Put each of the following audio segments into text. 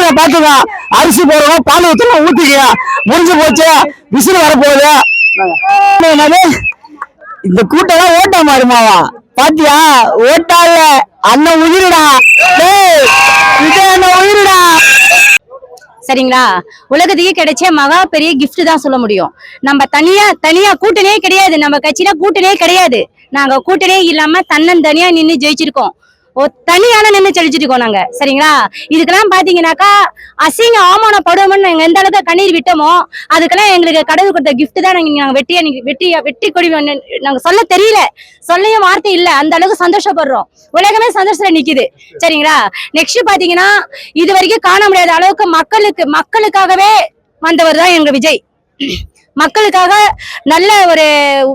சூரியனை பாத்துங்க. அரிசி போடுறோம், பால் ஊத்தணும், ஊத்திக்க. முடிஞ்சு போச்சு, விசில் வரப்போகுது. என்னது இந்த கூட்டம் ஓட்டா மாறுமாவா? பாத்தியா, ஓட்டால அண்ணன் உயிரிடா, இது அண்ணன் உயிரிடா. சரிங்களா? உலகத்துக்கே கிடைச்ச மகா பெரிய கிஃப்ட் தான் சொல்ல முடியும். நம்ம தனியா கூட்டணியே கிடையாது. நம்ம கட்சியில கூட்டணியே கிடையாது. நாங்க கூட்டணியே இல்லாம தன்னந்தனியா நின்று ஜெயிச்சிருக்கோம். தனியான நின்று செழிச்சிருக்கோம் நாங்க. சரிங்களா? இதுக்கெல்லாம் பாத்தீங்கன்னாக்கா அசிங்க அவமானப்படுவோம்னு நாங்க எந்த அளவுக்கு கண்ணீர் விட்டோமோ அதுக்கெல்லாம் எங்களுக்கு கடவுள் கொடுத்த கிஃப்ட் தான். நாங்க வெற்றி கொடி நாங்க சொல்ல தெரியல, சொல்லையும் வார்த்தை இல்ல. அந்த அளவுக்கு சந்தோஷப்படுறோம். உலகமே சந்தோஷத்துல நிக்குது. சரிங்களா? நெக்ஸ்ட் பாத்தீங்கன்னா இது வரைக்கும் காண முடியாத அளவுக்கு மக்களுக்காகவே வந்தவர் தான் எங்க விஜய். மக்களுக்காக நல்ல ஒரு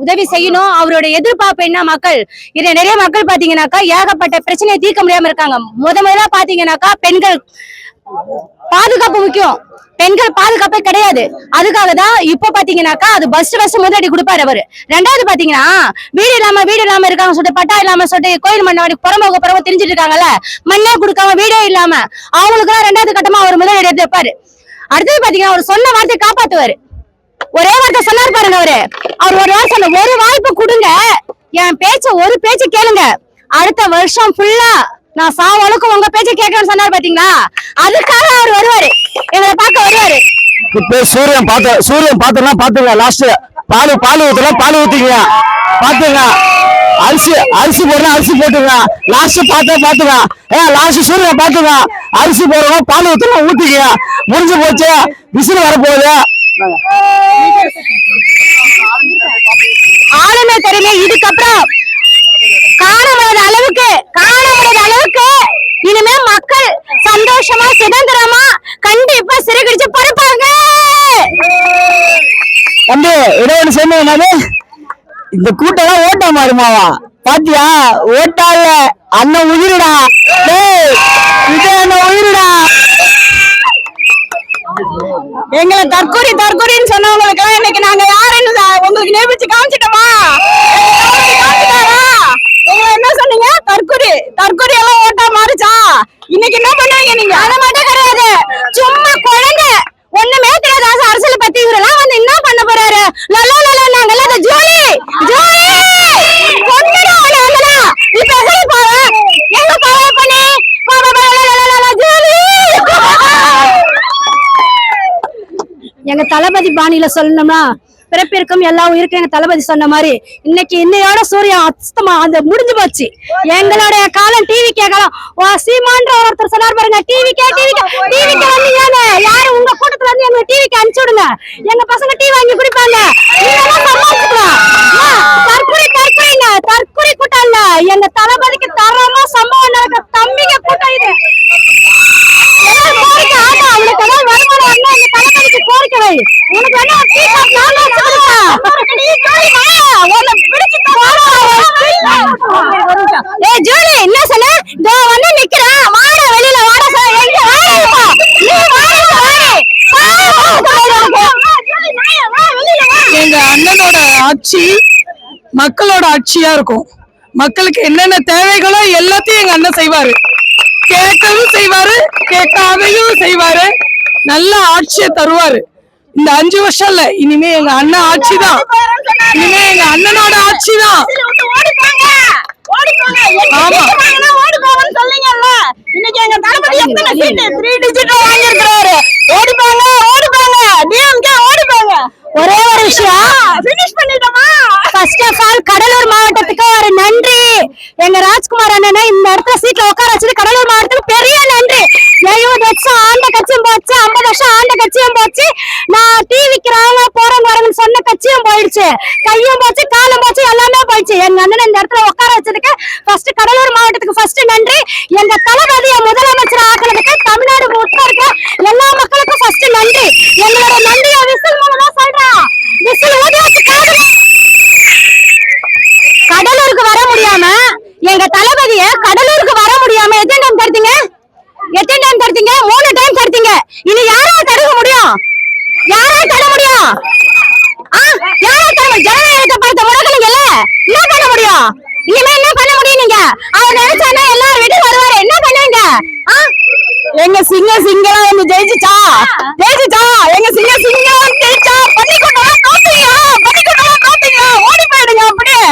உதவி செய்யணும். அவரோட எதிர்பார்ப்பு என்ன? மக்கள் இதை நிறைய மக்கள் பாத்தீங்கன்னாக்கா ஏகப்பட்ட பிரச்சனையை தீர்க்க முடியாம இருக்காங்க. முதல்ல பாத்தீங்கன்னாக்கா பெண்கள் பாதுகாப்பு முக்கியம். பெண்கள் பாதுகாப்பே கிடையாது. அதுக்காக தான் இப்ப பாத்தீங்கன்னாக்கா அது பஸ் முதலடி கொடுப்பாரு அவரு. ரெண்டாவது பாத்தீங்கன்னா வீடு இல்லாம இருக்காங்க சொல்லிட்டு, பட்டா இல்லாம சொல்லிட்டு கோயில் மண்ணை புறம்போக தெரிஞ்சுட்டு இருக்காங்கல்ல, மண்ணே கொடுக்காம வீடே இல்லாம அவங்களுக்கு எல்லாம் ரெண்டாவது கட்டமா அவர் முதலடி எடுத்து வைப்பாரு. அடுத்தது பாத்தீங்கன்னா அவர் சொன்ன வார்த்தை காப்பாத்துவாரு. ஒரே வார்த்தை சொன்னார் பாருங்க அவரு. அவர் ஒரு வார்த்தை சொன்ன, ஒரு வாய்ப்பு கொடுங்க, என் ஒரு பேச்சு கேளுங்க, அடுத்த வருஷம் ஃபுல்லா நான் சாவளுக்கும் உங்க பேச்ச கேட்கணும்னு சொன்னார். பாத்தீங்களா? அதுக்காக அவர் வருவாரு, எங்களை பார்க்க வருவாரு. இப்ப சூரியன் பாத்துனா பாத்துங்க. லாஸ்ட் பால் ஊத்தலாம், பால் ஊத்திங்க. பாத்துங்க, அரிசி போடுறோம், அரிசி போட்டுங்க. லாஸ்ட் பாத்துங்க. லாஸ்ட் சூரியன் பாத்துங்க. அரிசி போடுறோம், பால் ஊத்தலாம், ஊத்திக்க. முடிஞ்சு போச்சு, விசில் வரப்போகுது. ஆளுமே தெரியல. இதுக்கப்புறம் காண முடியாத அளவுக்கு இனிமே மக்கள் சந்தோஷமா சுதந்திரமா கண்டிப்பா சிறுகிடிச்சு படுப்பாங்க. தம்பி இடைவெளி சொன்ன என்னது இந்த கூட்டம் ஓட்டா மாறுமாவா? பாத்தியா, ஓட்டால அண்ணன் உயிரிடா, இது அண்ணன் உயிரிடா. எங்களை தற்கொலைன்னு சொன்னவங்களுக்கு இன்னைக்கு நாங்க யாருன்னு உங்களுக்கு நேபிச்சு காமிச்சிட்டோமா? என்ன சொன்னீங்க? தற்கொலை எல்லாம் ஓட்டா மாறுச்சா? இன்னைக்கு என்ன பண்ணுவீங்க நீங்க? அதை மட்டும் கிடையாது, சும்மா குழந்தை ஒண்ணுமே தெரியாத அரசியல் பத்தி இவரெல்லாம் வந்து என்ன பண்ண போறாரு? நாங்கெல்லாம் ஜோலி எங்க தளபதி பாணியில சொல்லணும்னா, பிறப்பிற்கும் எல்லா உயிருக்கும் எங்க தளபதி சொன்ன மாதிரி இன்னைக்கு இன்னையோட சூரியன் அஸ்தமா அந்த முடிஞ்சு போச்சு. எங்களுடைய காலம் டிவி காலம். சீமான்ற ஒருத்தர் சொன்னார் பாருங்க, டிவிக்கே வந்தீங்க யாரு உங்க கூட்டத்துல வந்து எங்க டிவிக்கு அனுப்பிச்சு விடுங்க, எங்க பசங்க டிவி வாங்கி குடிப்பாங்க. தற்கொலை கூட்டம் இல்ல, எங்க தளபதிக்கு தரமா சம்பவம் நடக்க தம்பிங்க கூட்டம் இது. எங்க அண்ணனோட ஆட்சி மக்களோட ஆட்சியா இருக்கும். மக்களுக்கு என்னென்ன தேவைகளோ எல்லாத்தையும் எங்க அண்ணன் செய்வாரு. கேட்கவும் செய்வாரு, கேட்காதையும் செய்வாரு. நல்ல ஆட்சியை தருவாரு. இந்த 5 வருஷம் இல்ல, இனிமே எங்க அண்ணன் ஆட்சி தான். இனிமே எங்க அண்ணனோட ஆட்சி தான். இன்னைக்கு எங்க தளபதி எத்தனை சீட் 3 டிஜிட் வாங்கி இருக்காரு. ஓடிப்பாங்க. ஒரே ஒரு விஷயம் ஃபினிஷ் பண்ணிட்டோமா? ஃபர்ஸ்ட் ஆஃப் ஆல் கடலூர் மாவட்டத்துக்கு ஒரு நன்றி. எங்க ராஜ்குமார் அண்ணனை இந்த இடத்துல சீட்ல உட்கார வச்சது கடலூர் மாவட்டத்துக்கு பெரிய நன்றி. 70 வருஷம் ஆண்ட கட்சியும் போச்சு, 50 வருஷம் ஆண்ட கட்சியும் போச்சு. நான் டிவிக்கு போறேன்னு வரேன்னு சொன்ன கட்சியும் போயிடுச்சு, கையும் போச்சு, காலும் போச்சு, எல்லாமே போயிடுச்சு. எங்க அண்ணன் இந்த இடத்துல உட்கார வச்சதுக்கு ஃபர்ஸ்ட் கடலூர் மாவட்டத்துக்கு ஃபர்ஸ்ட் நன்றி. எங்க தளபதியை முதலமைச்சர் ஆக்குறதுக்கு தமிழ்நாடு முழுக்க இருக்க எல்லா மக்களுக்கும் ஃபர்ஸ்ட் நன்றி. எங்களோட நன்றியை விசில் மூலமா சொல்றேன். விசில் ஊதி வச்சு கடலூருக்கு வர முடியாம, எங்க தளபதிய கடலூருக்கு வர முடியாம எத்தனை டைம் தடுத்தீங்க? 3 டைம் தடுத்தீங்க. இனி யாரால தடுக்க முடியும்? ஜனநாயகத்தை பார்த்த முடக்கணுங்கல்ல, என்ன பண்ண முடியும்? இனிமே என்ன பண்ண முடியும்? நீங்க அவர் நினைச்சானா எல்லாரும் வீட்டுக்கு வருவாரு, என்ன பண்ணுவீங்க? எங்க சிங்கா வந்து ஜெயிச்சுச்சா எங்க சிங்கம் ஜெயிச்சா பள்ளிக்கூட்டம் தோத்தீங்களா ஓடி போயிடுங்க அப்படியே.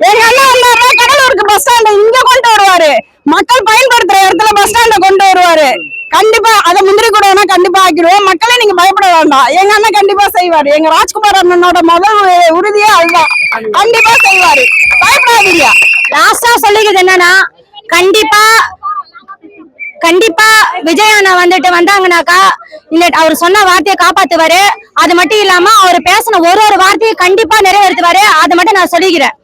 எங்க அண்ணா வந்தாருன்னா கடலூருக்கு பஸ் ஸ்டாண்ட் இங்க கொண்டு வருவாரு, மக்கள் பயன்படுத்துற இடத்துல பஸ் ஸ்டாண்ட கொண்டு வருவாரு. கண்டிப்பா அதை முந்திரி கூட கண்டிப்பா ஆக்கிடுவோம். மக்களே நீங்க பயப்பட வேண்டாம், எங்க அண்ணன் கண்டிப்பா செய்வாரு. எங்க ராஜ்குமார் அண்ணனோட முதல் உறுதியே அதுதான், கண்டிப்பா செய்வாரு, பயப்படாதீங்க. லாஸ்டா சொல்லிக்கிறது என்னன்னா, கண்டிப்பா விஜய் அண்ணா வந்தாங்கனாக்கா இந்த அவர் சொன்ன வார்த்தையை காப்பாத்துவாரு. அது மட்டும் இல்லாம அவர் பேசின ஒரு வார்த்தையை கண்டிப்பா நிறைவேற்றுவாரு. அதை மட்டும் நான் சொல்லிக்கிறேன்.